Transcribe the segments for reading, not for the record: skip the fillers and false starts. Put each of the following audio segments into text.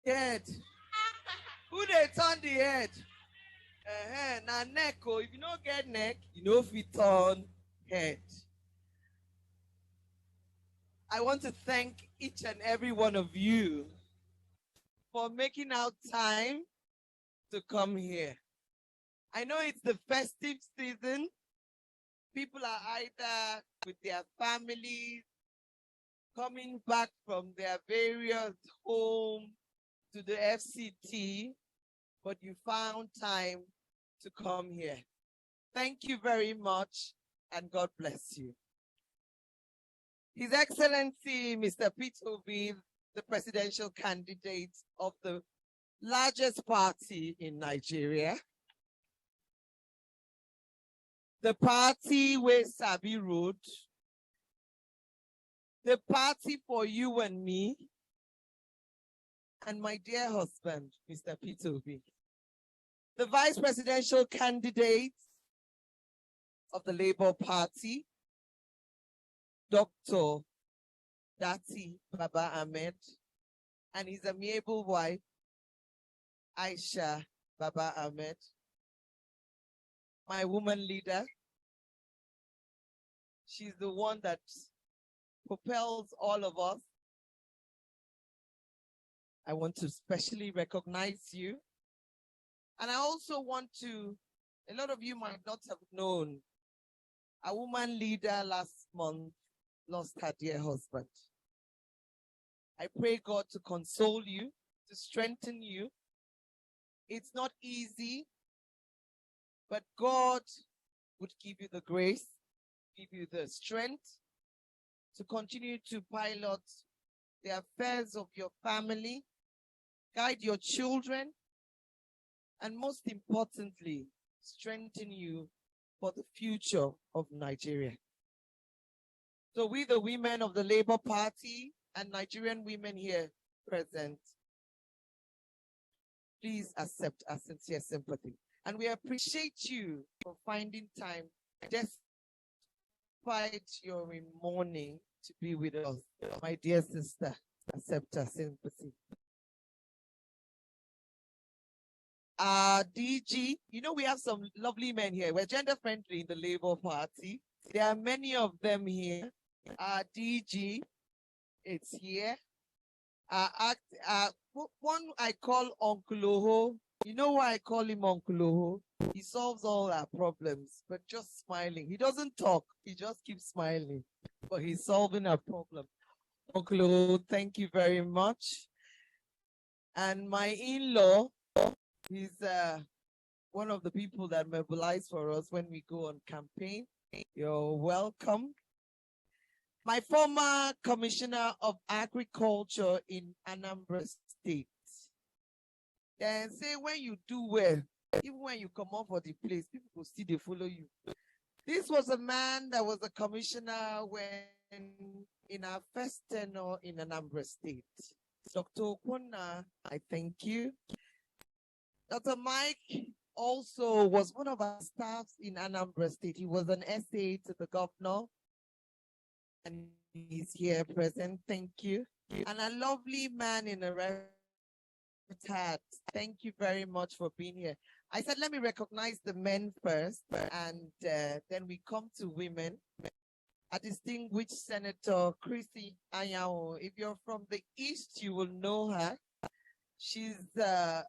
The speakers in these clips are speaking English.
Head. Who they turn the head? Now neck. Oh, if you don't get neck, you know if you turn head. I want to thank each and every one of you for making out time to come here. I know it's the festive season. People are either with their families, coming back from their various homes to the FCT, but you found time to come here. Thank you very much, and God bless you. His Excellency, Mr. Peter Obi, the presidential candidate of the largest party in Nigeria, the party where Sabi Road, the party for you and me, and my dear husband, Mr. Peter Obi, the vice presidential candidate of the Labour Party, Dr. Dati Baba Ahmed, and his amiable wife, Aisha Baba Ahmed, my woman leader. She's the one that propels all of us. I want to specially recognize you. And I also want to, a lot of you might not have known, a woman leader last month lost her dear husband. I pray God to console you, to strengthen you. It's not easy, but God would give you the grace, give you the strength to continue to pilot the affairs of your family, guide your children, and most importantly, strengthen you for the future of Nigeria. So we, the women of the Labour Party and Nigerian women here present, please accept our sincere sympathy. And we appreciate you for finding time, despite your mourning, to be with us. My dear sister, accept our sympathy. DG, you know we have some lovely men here. We're gender friendly in the Labour Party. There are many of them here. DG, it's here. One I call Uncle Oho. You know why I call him Uncle Oho? He solves all our problems, but just smiling. He doesn't talk. He just keeps smiling, but he's solving our problem. Uncle Oho, thank you very much. And my in-law, he's one of the people that mobilize for us when we go on campaign. You're welcome. My former Commissioner of Agriculture in Anambra State. Then say when you do well, even when you come up for the place, people will still they follow you. This was a man that was a commissioner when in our first tenure in Anambra State. Dr. Okwonna, I thank you. Dr. Mike also was one of our staffs in Anambra State. He was an SA to the governor, and he's here present. Thank you. And a lovely man in a red hat. Thank you very much for being here. I said, let me recognize the men first, and then we come to women. A distinguished Senator Chrissy Anyao. If you're from the East, you will know her. She's a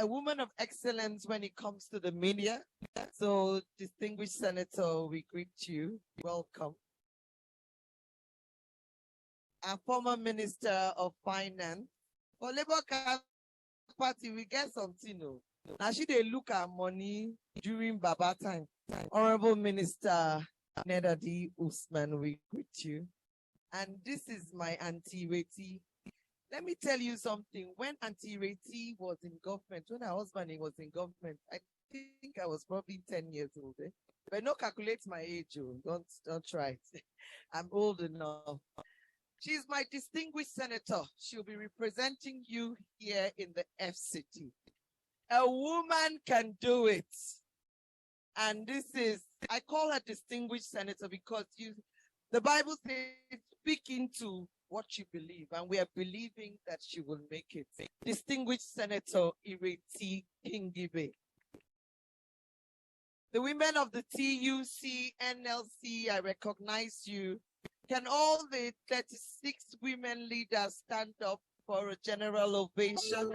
woman of excellence when it comes to the media. So, distinguished Senator, we greet you. Welcome. Our former Minister of Finance. For Labour Party, we get something. Now, she they look at money during Baba time. Honorable Minister Nedadi Usman, we greet you. And this is my Auntie Reti. Let me tell you something. When Auntie Reti was in government, when her husband was in government, I think I was probably 10 years old. But no calculate my age. Don't try it. I'm old enough. She's my distinguished senator. She'll be representing you here in the FCT. A woman can do it. And this is, I call her distinguished senator because the Bible says, speak into what you believe, and we are believing that she will make it. Distinguished Senator Ireti Kingibe. The women of the TUC, NLC, I recognize you. Can all the 36 women leaders stand up for a general ovation?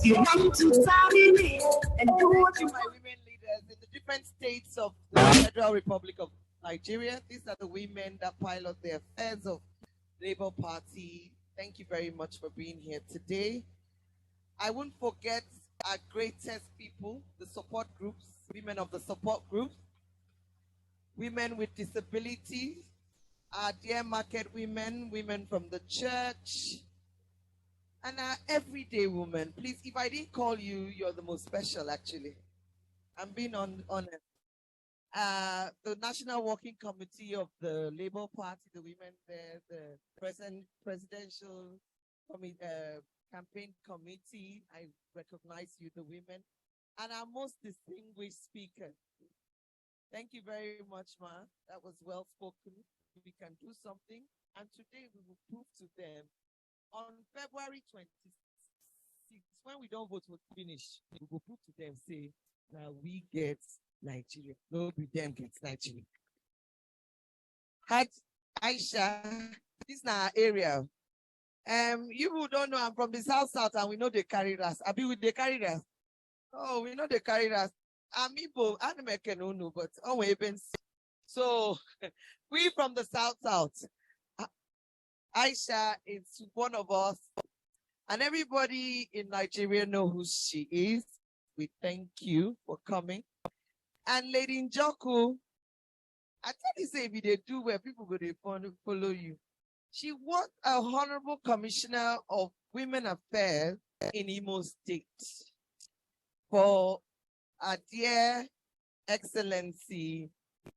You want to tell me and do what you my women leaders in the different states of the Federal Republic of Nigeria. These are the women that pilot the affairs of Labour Party. Thank you very much for being here today. I won't forget our greatest people, the support groups, women of the support groups, women with disabilities, our dear market women, women from the church, and our everyday women. Please, if I didn't call you, you're the most special, actually. I'm being honored. The National Working Committee of the Labour Party, the women there, the presidential campaign committee, I recognize you, the women, and our most distinguished speaker. Thank you very much, Ma. That was well spoken. We can do something, and today we will prove to them. On February 26th, when we don't vote, we'll finish. We will prove to them, say, now we get Nigeria. Nobody them gets Nigeria. Had Aisha, this is our area. You who don't know, I'm from the south, and we know they carry us. Abi, we they carry us. Oh, we know they carry us. Amibo, Animeke no no, but so we from the south. Aisha is one of us, and everybody in Nigeria know who she is. We thank you for coming. And Lady Njoku, I tell you, say if they do where people go to follow you. She was a honorable commissioner of women affairs in Imo State for our dear excellency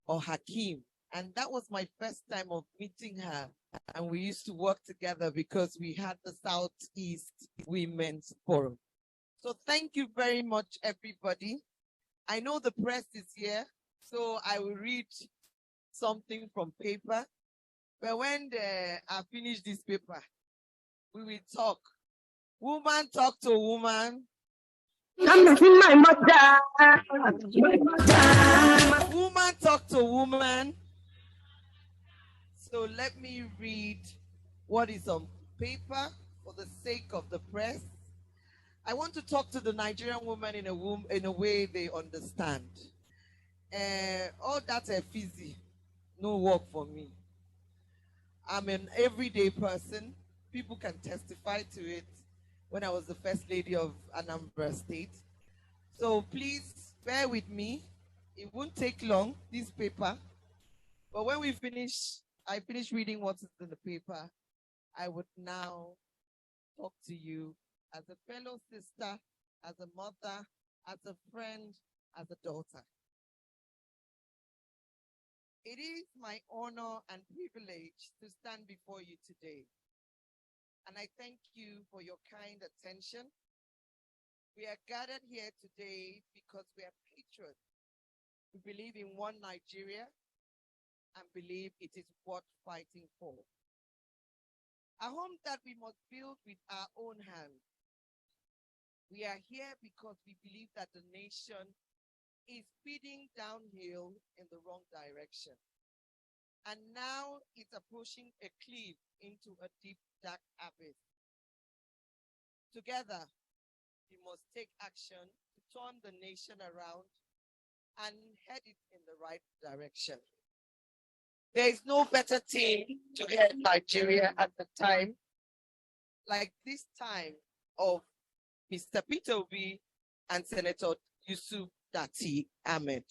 or Hakim. And that was my first time of meeting her. And we used to work together because we had the Southeast Women's Forum. So thank you very much, everybody. I know the press is here, so I will read something from paper. But when I finish this paper, we will talk. Woman talk to woman. my mother. Woman talk to woman. So let me read what is on paper for the sake of the press. I want to talk to the Nigerian woman in a way they understand. All that's a fizzy, no work for me. I'm an everyday person. People can testify to it when I was the first lady of Anambra State. So please bear with me. It won't take long, this paper. But when we finish, I finish reading what's in the paper, I would now talk to you as a fellow sister, as a mother, as a friend, as a daughter. It is my honor and privilege to stand before you today. And I thank you for your kind attention. We are gathered here today because we are patriots. We believe in one Nigeria and believe it is worth fighting for. A home that we must build with our own hands. We are here because we believe that the nation is speeding downhill in the wrong direction. And now it's approaching a cliff into a deep, dark abyss. Together, we must take action to turn the nation around and head it in the right direction. There is no better team to head Nigeria at the time, like this time of Mr. Peter Obi and Senator Yusuf Dati Ahmed.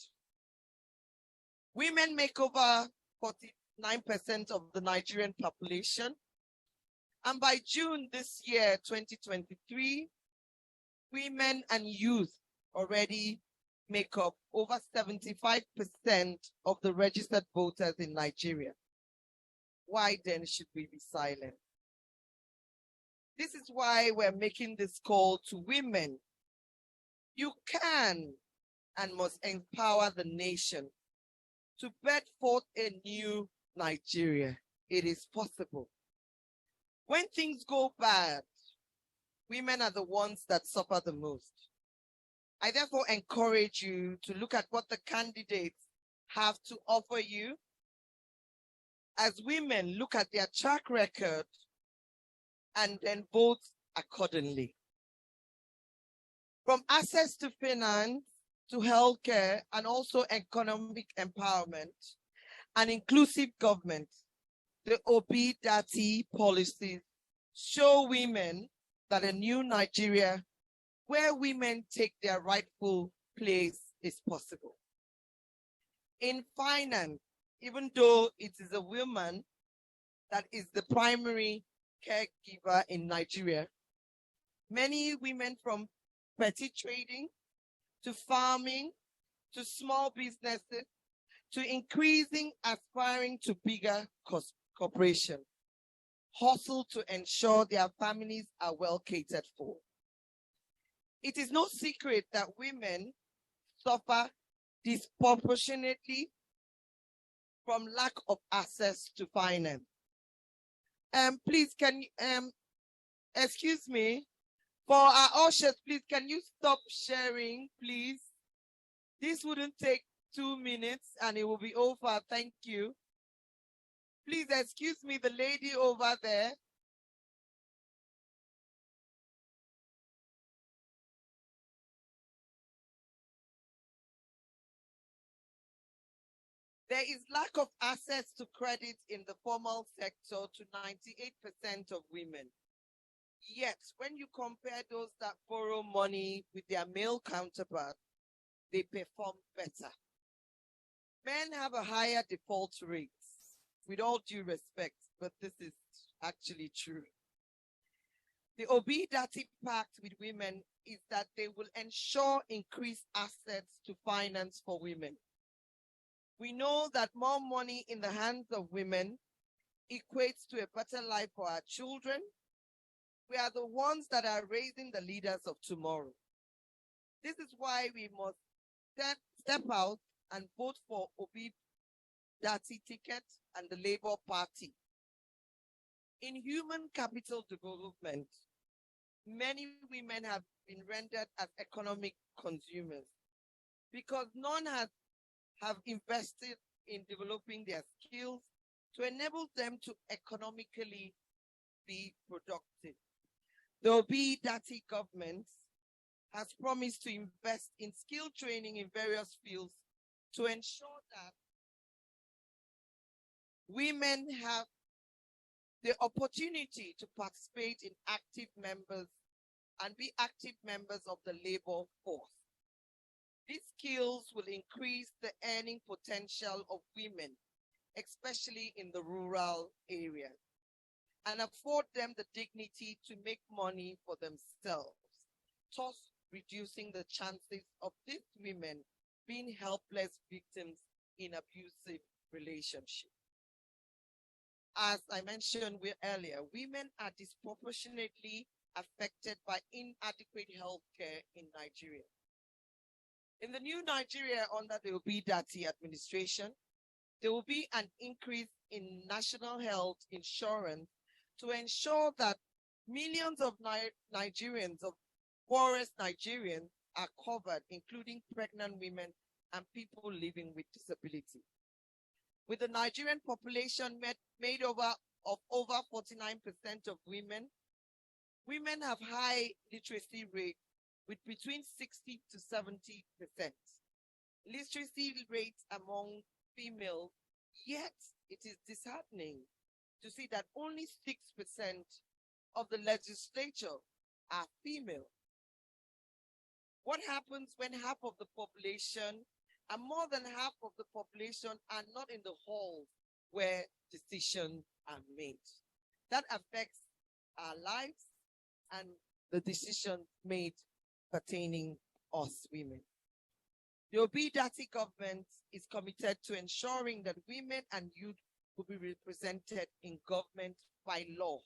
Women make over 49% of the Nigerian population. And by June this year, 2023, women and youth already make up over 75% of the registered voters in Nigeria. Why then should we be silent? This is why we're making this call to women. You can and must empower the nation to birth forth a new Nigeria. It is possible. When things go bad, women are the ones that suffer the most. I therefore encourage you to look at what the candidates have to offer you. As women, look at their track record and then vote accordingly. From access to finance, to healthcare, and also economic empowerment and inclusive government, the Obi-Dati policies show women that a new Nigeria where women take their rightful place is possible. In finance, even though it is a woman that is the primary caregiver in Nigeria, many women from petty trading to farming to small businesses to increasing aspiring to bigger corporation hustle to ensure their families are well catered for. It is no secret that women suffer disproportionately from lack of access to finance. Please, can you, excuse me, for our ushers, please, can you stop sharing, please? This wouldn't take 2 minutes and it will be over. Thank you. Please excuse me, the lady over there. There is lack of access to credit in the formal sector to 98% of women. Yet, when you compare those that borrow money with their male counterparts, they perform better. Men have a higher default rate, with all due respect, but this is actually true. The Obi-Dati Pact with women is that they will ensure increased access to finance for women. We know that more money in the hands of women equates to a better life for our children. We are the ones that are raising the leaders of tomorrow. This is why we must step out and vote for Obi-Dati ticket and the Labour Party. In human capital development, many women have been rendered as economic consumers because none have invested in developing their skills to enable them to economically be productive. The Obi-Dati government has promised to invest in skill training in various fields to ensure that women have the opportunity to participate in active members and be active members of the labor force. These skills will increase the earning potential of women, especially in the rural areas, and afford them the dignity to make money for themselves, thus reducing the chances of these women being helpless victims in abusive relationships. As I mentioned earlier, women are disproportionately affected by inadequate health care in Nigeria. In the new Nigeria under the Obi-Dati administration, there will be an increase in national health insurance to ensure that millions of Nigerians, of poorest Nigerians, are covered, including pregnant women and people living with disability. With the Nigerian population made of over 49% of women, women have high literacy rates with between 60 to 70%. Literacy rates among females, yet it is disheartening to see that only 6% of the legislature are female. What happens when half of the population and more than half of the population are not in the halls where decisions are made? That affects our lives and the decisions made pertaining us women. The Obi-Dati government is committed to ensuring that women and youth will be represented in government by law,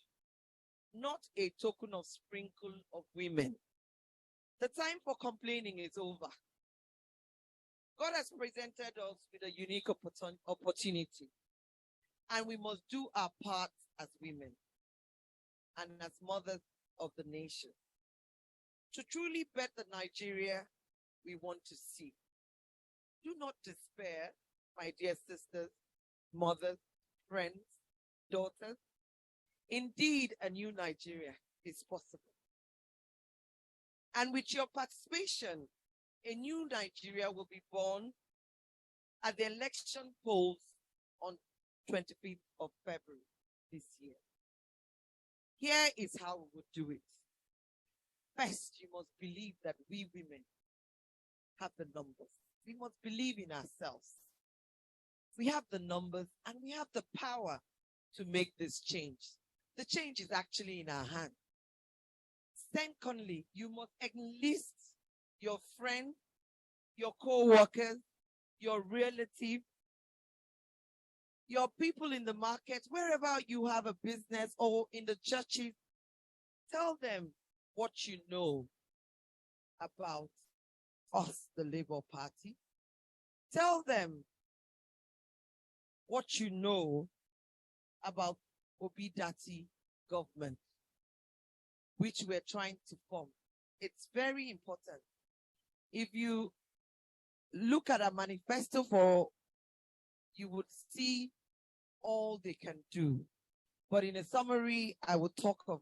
not a token of sprinkle of women. The time for complaining is over. God has presented us with a unique opportunity, and we must do our part as women and as mothers of the nation to truly better Nigeria we want to see. Do not despair, my dear sisters, mothers, friends, daughters. Indeed, a new Nigeria is possible. And with your participation, a new Nigeria will be born at the election polls on 25th of February this year. Here is how we would do it. First, you must believe that we women have the numbers. We must believe in ourselves. We have the numbers and we have the power to make this change. The change is actually in our hands. Secondly, you must enlist your friends, your co-workers, your relatives, your people in the market, wherever you have a business or in the churches. Tell them what you know about us, the Labour Party. Tell them what you know about Obi-Dati government, which we're trying to form. It's very important. If you look at a manifesto you would see all they can do. But in a summary, I will talk of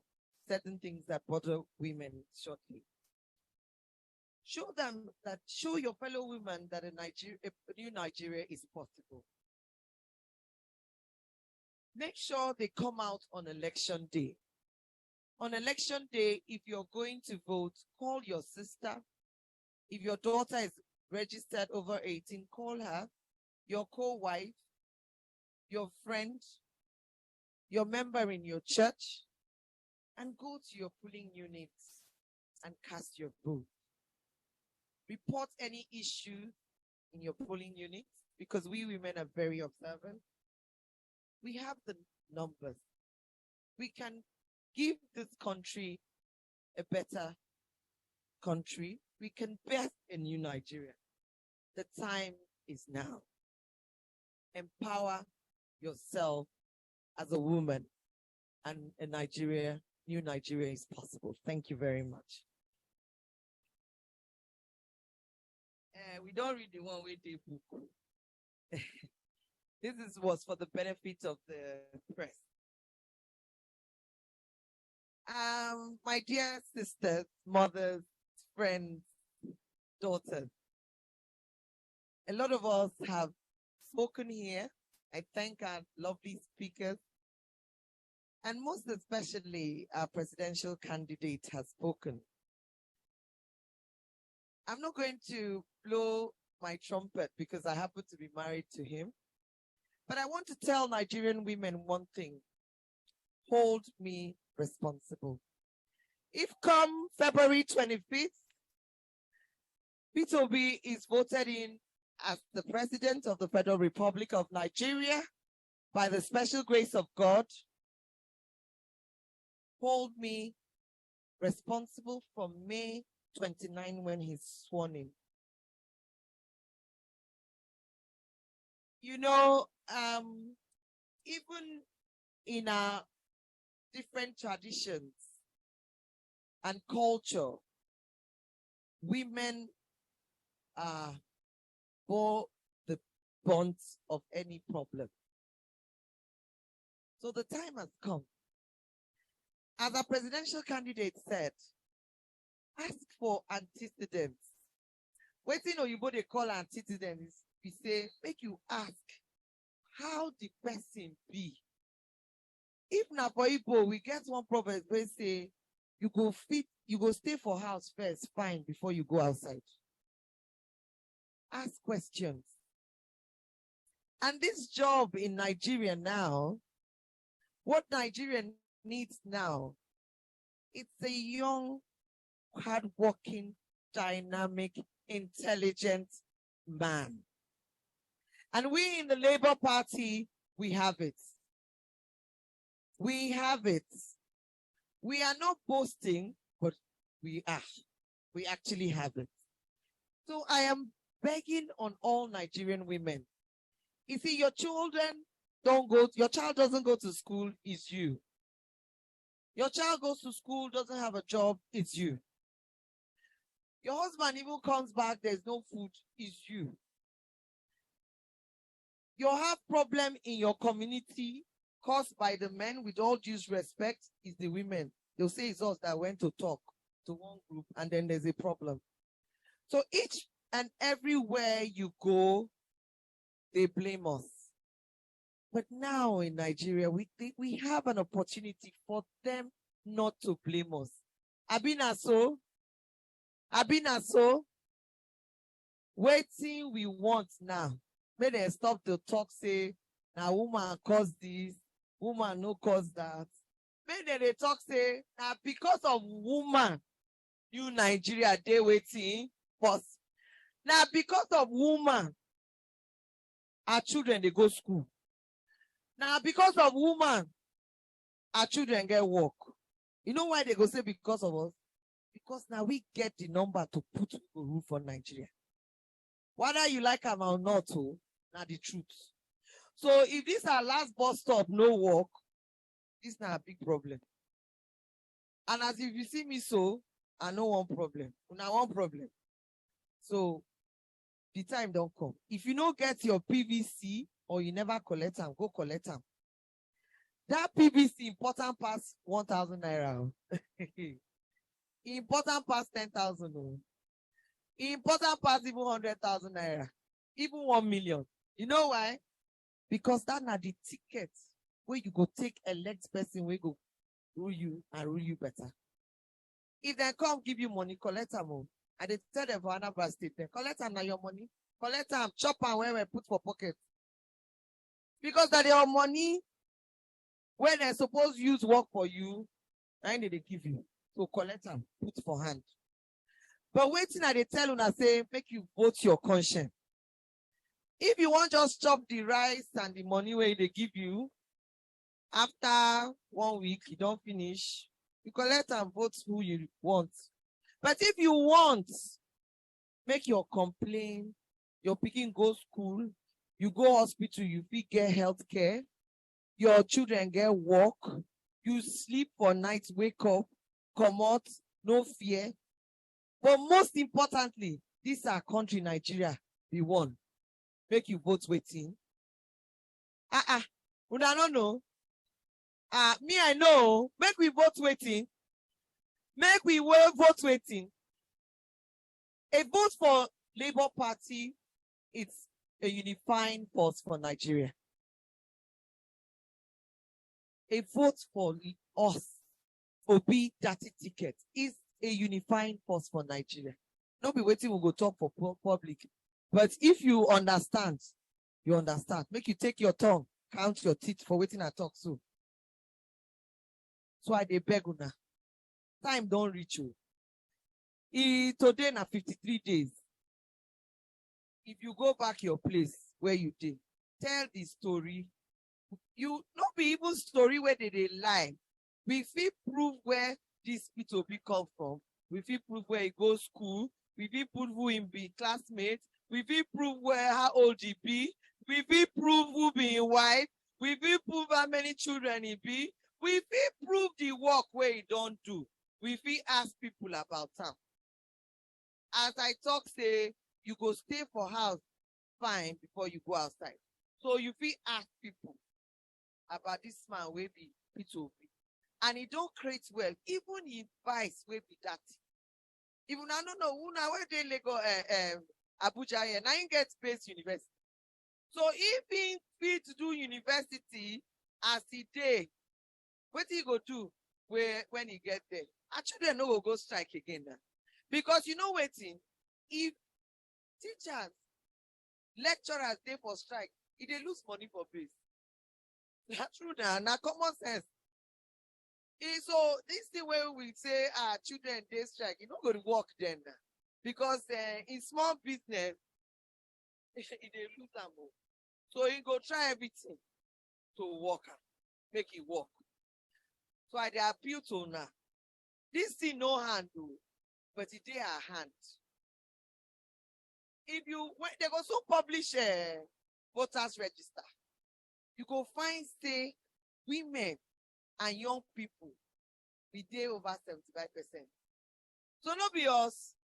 certain things that bother women shortly. Show your fellow women that a new Nigeria is possible. Make sure they come out on election day. On election day, if you're going to vote, call your sister. If your daughter is registered over 18, call her, your co-wife, your friend, your member in your church, and go to your polling units and cast your vote. Report any issue in your polling units because we women are very observant. We have the numbers. We can give this country a better country. We can birth a new Nigeria. The time is now. Empower yourself as a woman, and a new Nigeria is possible. Thank you very much. We don't read the one way they book. This was for the benefit of the press. My dear sisters, mothers, friends, daughters, a lot of us have spoken here. I thank our lovely speakers. And most especially, our presidential candidate has spoken. I'm not going to blow my trumpet because I happen to be married to him. But I want to tell Nigerian women one thing. Hold me responsible. If come February 25th, Peter Obi is voted in as the President of the Federal Republic of Nigeria by the special grace of God, hold me responsible from May 29 when he's sworn in. You know, even in our different traditions and culture, women bore the brunt of any problem. So the time has come. As our presidential candidate said, ask for antecedents. Waiting or you they call antecedents, we say, make you ask how the person be. If not for Igbo, we get one proverb where say, you go stay for house first, fine, before you go outside. Ask questions. And this job in Nigeria now, what Nigeria needs now, it's a young, hardworking, dynamic, intelligent man. And we in the Labour Party, we have it. We have it. We are not boasting, but we are. We actually have it. So I am begging on all Nigerian women. You see, your children your child doesn't go to school, it's you. Your child goes to school, doesn't have a job, it's you. Your husband even comes back, there's no food, it's you. You have problem in your community caused by the men, with all due respect, is the women. They'll say it's us that went to talk to one group and then there's a problem. So each and everywhere you go, they blame us. But now in Nigeria, we have an opportunity for them not to blame us. Abina so, waiting we want now. May they stop the talk, say, now woman cause this, woman no cause that. May they talk, say, now because of woman, you Nigeria, they waiting. But now because of woman, our children, they go school. Now because of woman, our children get work. You know why they go say because of us? Because now we get the number to put the rule for Nigeria. Whether you like them or not, now the truth. So if this our last bus stop, no work, this is not a big problem. And as if you see me so, I know one problem. Now one problem. So the time don't come. If you don't get your PVC or you never collect them, go collect them. That PVC important pass 1,000 naira. Important pass 10,000. Important pass even 100,000 naira. Even 1 million. You know why? Because that na the ticket where you go take elect person where go rule you and rule you better. If they come give you money, collect them. And they tell them for another state, they collect them na your money. Collect them, chop and where we put for pocket. Because that your money, when they're supposed to use work for you, and they give you. So collect them, put for hand. But waiting at they tell you, say, make you vote your conscience. If you want just chop the rice and the money where they give you, after 1 week, you don't finish, you collect and vote who you want. But if you want, make your complaint, your picking go school, you go hospital, you get health care, your children get work, you sleep for night, wake up, come out, no fear. But most importantly, this is our country, Nigeria, we won. Make you vote waiting. We don't know. Me, I know. Make we vote waiting. Make we vote waiting. A vote for Labour Party, it's a unifying force for Nigeria. A vote for us, Obi Dati ticket, is a unifying force for Nigeria. Don't be waiting, we'll go talk for public. But if you understand, you understand. Make you take your tongue, count your teeth for waiting and talk so. So I dey beg una. Time don't reach you. Today na 53 days. If you go back your place where you did, tell the story. You not be even story where they lie. We fit prove where this P2P come from. We fit prove where he goes school. We fit prove who him be classmate. We fit prove how old he be. We fit prove who be his wife. We fit prove how many children he be. We fit prove the work where he don't do. We fit ask people about him. As I talk, say, you go stay for house fine before you go outside. So you fit ask people about this man where be P2P. And he don't create well, even in vice where be that. Even I don't know who now where they Lego Abuja here. Now you get space university. So if he fit to do university as he day, what he go do when he get there? Actually, they no go strike again now. Because you know waiting, if teachers, lecturers they for strike, if they lose money for base. That's true now common sense. So this thing where we say children they strike, you don't go to work then. Because in small business, He dey lose am o. So he go try everything to work am, make it work. So I dey appeal to una. This thing no hand o, but it dey our hand. If you when they go soon publish voters register, you go find say women and young people be dey over 75%. So no be us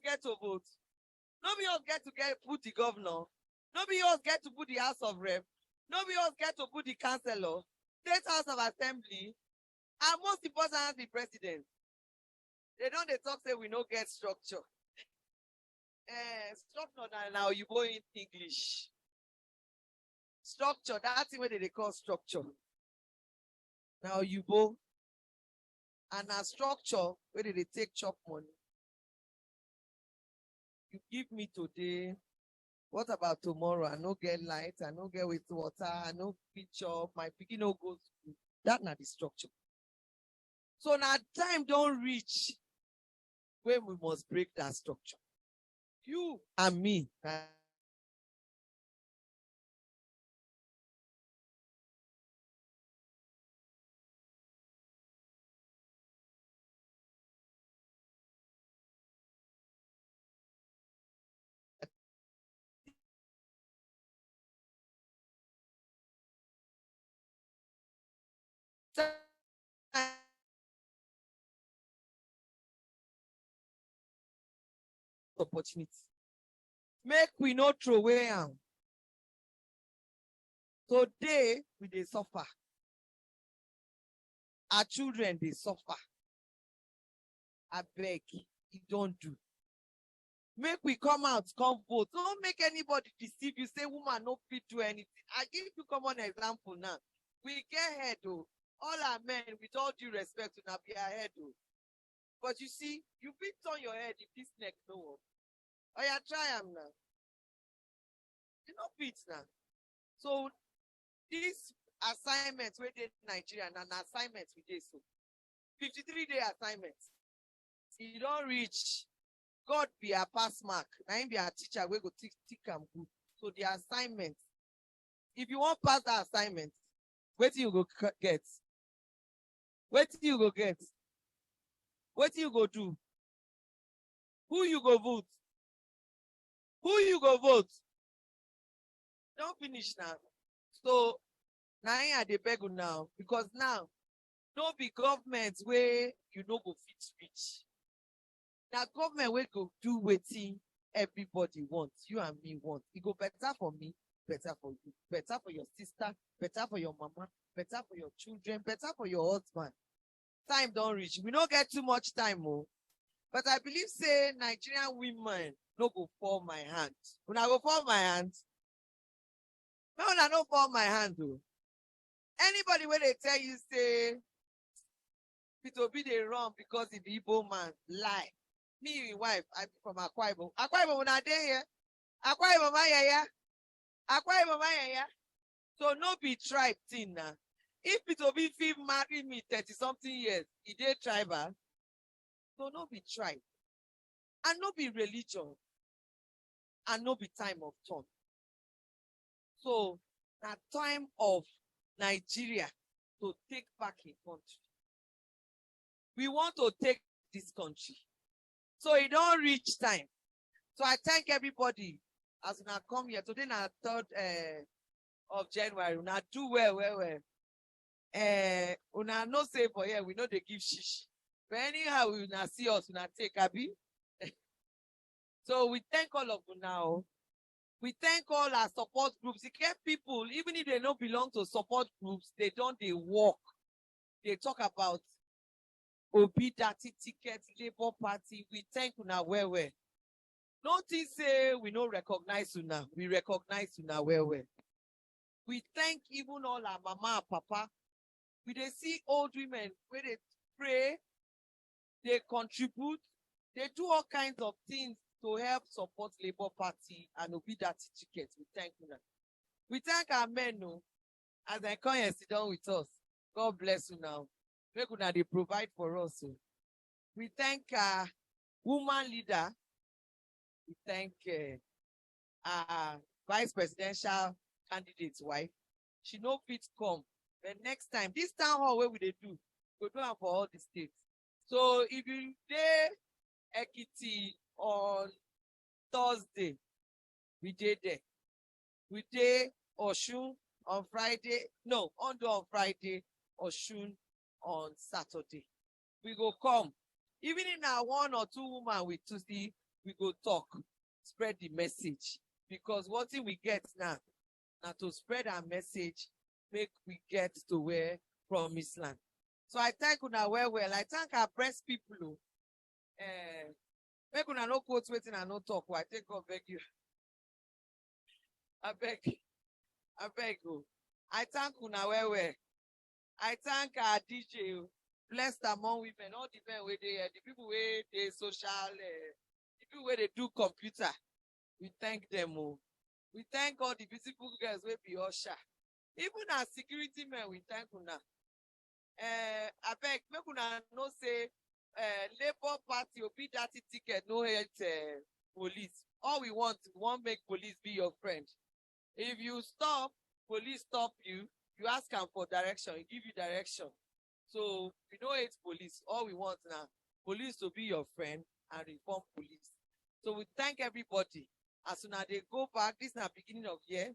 get to vote. No be us get to put the governor. No be us get to put the House of Rep. No be us get to put the councillor, State House of Assembly, and most important, the president. They don't they talk say we no get structure. Structure now you go in English. Structure, that's what they call structure. Now you go and a structure where they take chop money. You give me today. What about tomorrow? I no get light, I no get with water, I no picture, my pikin no go school. That's not the structure. So now time don't reach when we must break that structure. You and me. Opportunity. Make we no throw away am. Today we dey suffer. Our children they suffer. I beg, you don't do. Make we come out, come vote. Don't make anybody deceive you. Say woman no fit do anything. I give you common example now. We get head though. All our men, with all due respect, to not be ahead though. But you see, you fit turn your head if this neck no work. Oh yeah, try am now. You know fit now. So this assignment we did in Nigeria and an assignment we did so. 53-day assignment. You don't reach. God be a pass mark. Now him be a teacher we go tick am good. So the assignment. If you want pass that assignment, wait till you go get. Wait till you go get. Wait till you go do. Who you go vote? Who you go vote? Don't finish now. So now I dey beg you now because now no be government where you no go fit reach. Now government will go do wetin everybody wants, you and me want. It go better for me, better for you, better for your sister, better for your mama, better for your children, better for your husband. Time don't reach. We don't get too much time, oh. But I believe say Nigerian women no go fall my hand. When I go fall my hand, no, I don't fall my hand, though. Anybody when they tell you say it will be the wrong because the Igbo man lie. Me, my wife, I'm from Akwa Ibom. Akwa Ibom, when I dey here, Akwa Ibom, Akwa Ibom, so no be tribe thing now. If it will be fit marry me 30-something years, it dey tribal. So no be tribe, and no be religion, and no be time of turn. So na time of Nigeria to take back a country. We want to take this country. So it don't reach time. So I thank everybody as we come here. Today na 3rd of January. Una do well. Una no say for here, we know they give shish. But anyhow, we una see us, una take abi. So we thank all of you now. We thank all our support groups. You get people, even if they don't belong to support groups, they work. They talk about Obi Dati ticket, Labour Party. We thank you now well. Notice say we no recognize you now. We recognize you now well. We thank even all our mama and papa. We they see old women where they pray, they contribute, they do all kinds of things to help support Labour Party and Obi Dati ticket. We thank you now. We thank our men no, as they come and sit down with us. God bless you now. Make una they provide for us. So. We thank woman leader. We thank vice presidential candidate's wife. She no fit come. But next time, this town hall where we dey do, we do am for all the states. So if you dey Ekiti on Thursday, we dey there. We dey Osun on Friday. No, Ondo on Friday, Osun on Saturday. We go come. Even if na one or two women with Tuesday, we go talk, spread the message. Because what thing we get now to spread our message, make we get to where promised land. So I thank una well. I thank our press people. Make una no quote waiting and no talk. I take God beg you. I beg you. I thank una well. I thank our DJ, blessed among women, all the men where they the people where they social, the people where they do computer. We thank them all. We thank all the beautiful girls where be usher. Even our security men, we thank una. I beg, make una no say Labour Party or be that ticket, no hate police. All we want make police be your friend. If you stop, police stop you, you ask them for direction, he give you direction. So we don't hate police. All we want now, police to be your friend and reform police. So we thank everybody. As soon as they go back, this is the beginning of year.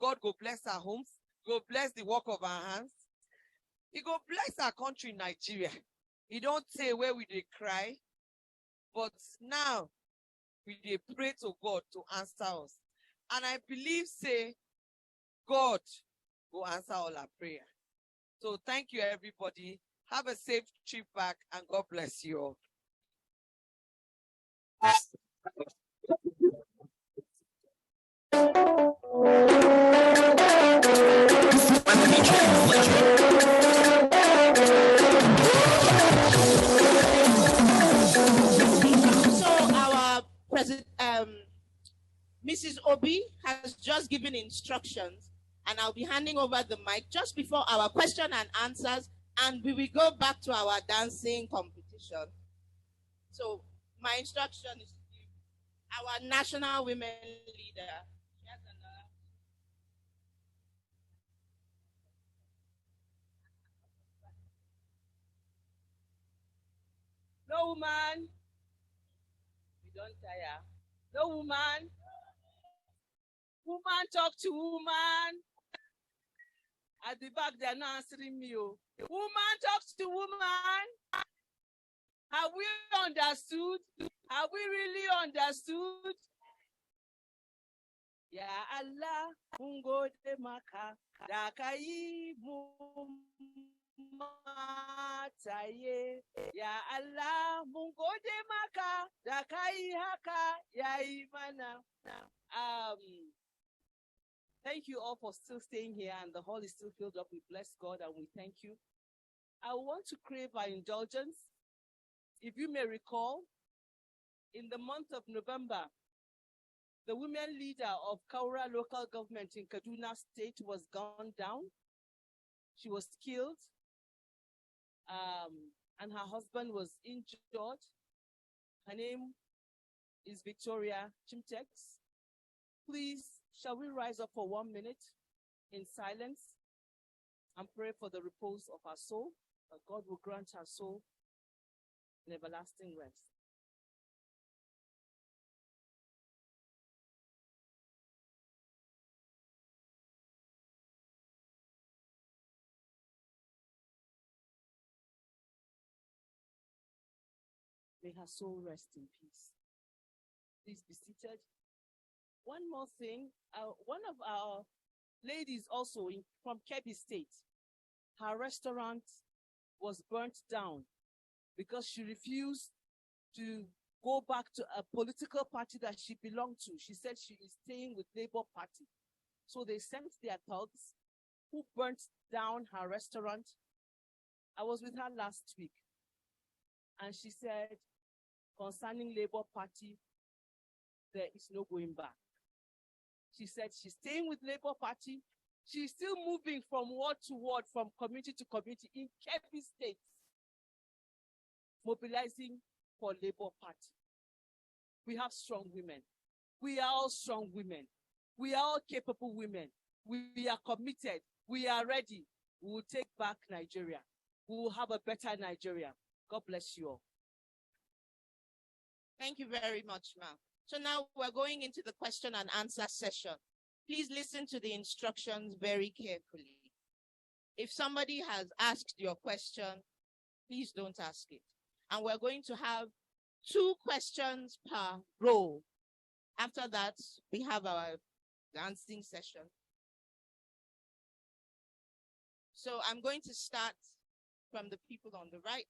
God go bless our homes, go bless the work of our hands. He go bless our country, Nigeria. He don't say where we they cry, but now we they pray to God to answer us. And I believe, say, God will answer all our prayer. So thank you, everybody. Have a safe trip back, and God bless you all. Mrs. Obi has just given instructions, and I'll be handing over the mic just before our question and answers, and we will go back to our dancing competition. So my instruction is to our national women leader. No woman, we don't tire. No woman. Woman talk to woman. At the back, they're not answering me. Woman talks to woman. Have we understood? Have we really understood? Ya Allah, mungo de maka, dakai mataye. Ya Allah, mungo de maka, dakai haka, ya imana. Thank you all for still staying here, and the hall is still filled up. We bless God and we thank you. I want to crave our indulgence. If you may recall, in the month of November, the women leader of Kaura local government in Kaduna State was gunned down. She was killed, and her husband was injured. Her name is Victoria Chimtex. Please, shall we rise up for 1 minute in silence and pray for the repose of our soul, that God will grant our soul an everlasting rest. May her soul rest in peace. Please be seated. One more thing, one of our ladies also from Kebbi State, her restaurant was burnt down because she refused to go back to a political party that she belonged to. She said she is staying with Labour Party. So they sent their thugs who burnt down her restaurant. I was with her last week, and she said, concerning Labour Party, there is no going back. She said she's staying with Labour Party. She's still moving from ward to ward, from community to community in Kebbi State, mobilizing for Labour Party. We have strong women. We are all strong women. We are all capable women. We are committed. We are ready. We will take back Nigeria. We will have a better Nigeria. God bless you all. Thank you very much, ma'am. So now we're going into the question and answer session. Please listen to the instructions very carefully. If somebody has asked your question, please don't ask it. And we're going to have 2 questions per row. After that, we have our dancing session. So I'm going to start from the people on the right.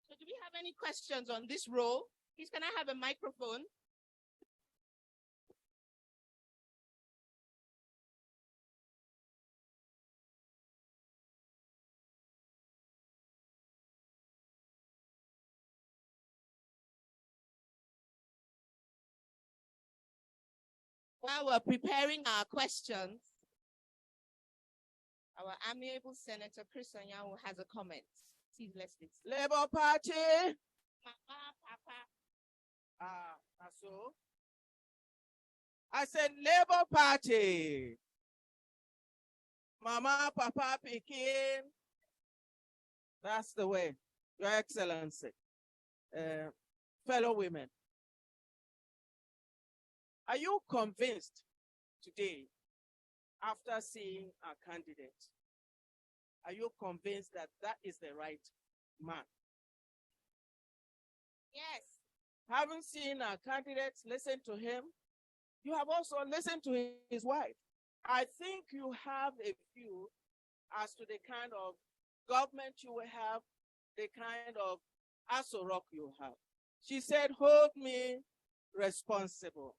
So do we have any questions on this row? Please, can I have a microphone? While we're preparing our questions, our amiable Senator Chris Onyanwu has a comment. Please let's listen. Labour Party. Mama, Papa. So I said Labour Party. Mama, Papa, Pekin. That's the way, Your Excellency. Fellow women, are you convinced today, after seeing our candidate, are you convinced that that is the right man? Yes. Having seen our candidate, listen to him, you have also listened to his wife. I think you have a view as to the kind of government you will have, the kind of Aso Rock you have. She said, hold me responsible.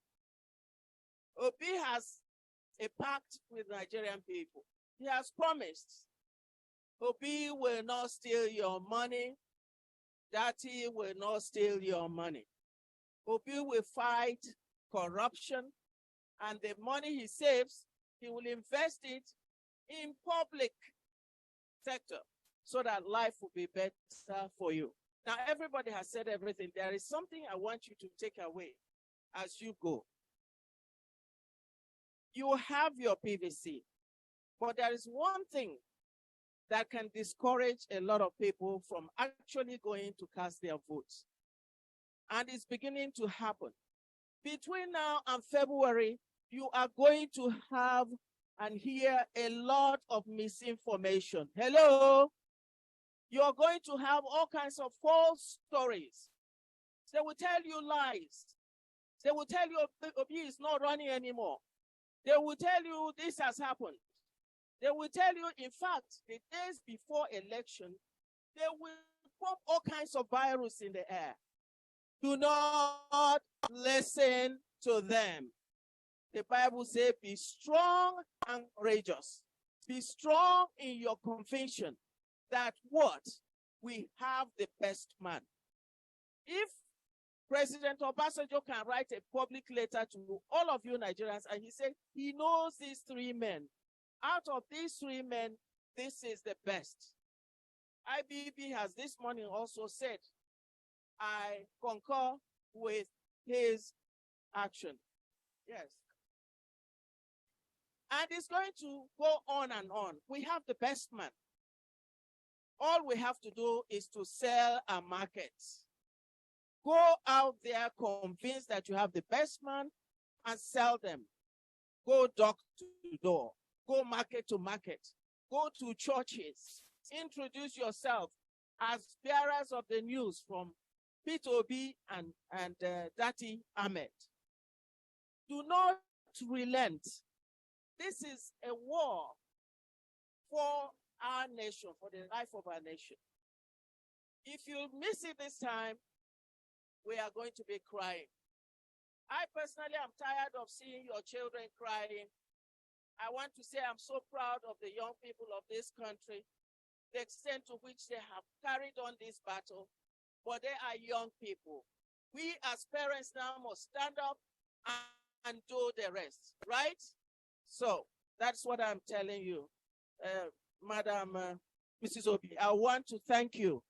Obi has a pact with Nigerian people. He has promised Obi will not steal your money. Daddy will not steal your money. Obi will fight corruption, and the money he saves, he will invest it in public sector so that life will be better for you. Now, everybody has said everything. There is something I want you to take away as you go. You have your PVC, but there is one thing that can discourage a lot of people from actually going to cast their votes. And it's beginning to happen. Between now and February, you are going to have and hear a lot of misinformation. Hello? You are going to have all kinds of false stories. They will tell you lies. They will tell you Obi is not running anymore. They will tell you this has happened. They will tell you, in fact, the days before election, they will pump all kinds of virus in the air. Do not listen to them. The Bible says, be strong and courageous. Be strong in your conviction that what? We have the best man. If President Obasanjo can write a public letter to all of you Nigerians, and he said he knows these 3 men. Out of these 3 men, this is the best. IBB has this morning also said, I concur with his action. Yes. And it's going to go on and on. We have the best man. All we have to do is to sell our markets. Go out there convinced that you have the best man and sell them. Go door to door. Go market to market. Go to churches. Introduce yourself as bearers of the news from P2B and Dati Ahmed. Do not relent. This is a war for our nation, for the life of our nation. If you miss it this time, we are going to be crying. I personally am tired of seeing your children crying. I want to say I'm so proud of the young people of this country, the extent to which they have carried on this battle, but they are young people. We as parents now must stand up and do the rest, right? So that's what I'm telling you, Madam Mrs. Obi. I want to thank you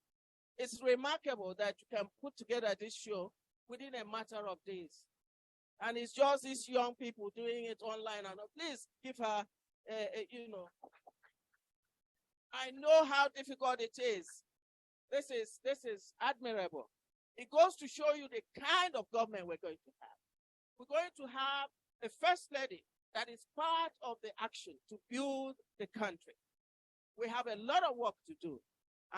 It's remarkable that you can put together this show within a matter of days. And it's just these young people doing it online. And please give her, I know how difficult it is. This is admirable. It goes to show you the kind of government we're going to have. We're going to have a first lady that is part of the action to build the country. We have a lot of work to do,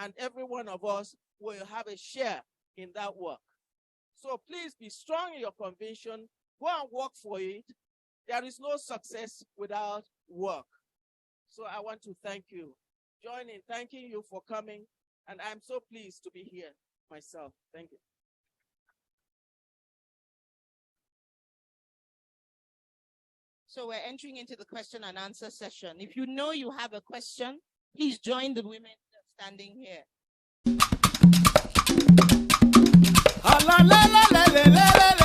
and every one of us will have a share in that work. So please be strong in your conviction. Go and work for it. There is no success without work. So I want to thank you. Join in thanking you for coming, and I'm so pleased to be here myself. Thank you. So we're entering into the question and answer session. If you know you have a question, please join the women standing here. La la la la la la la.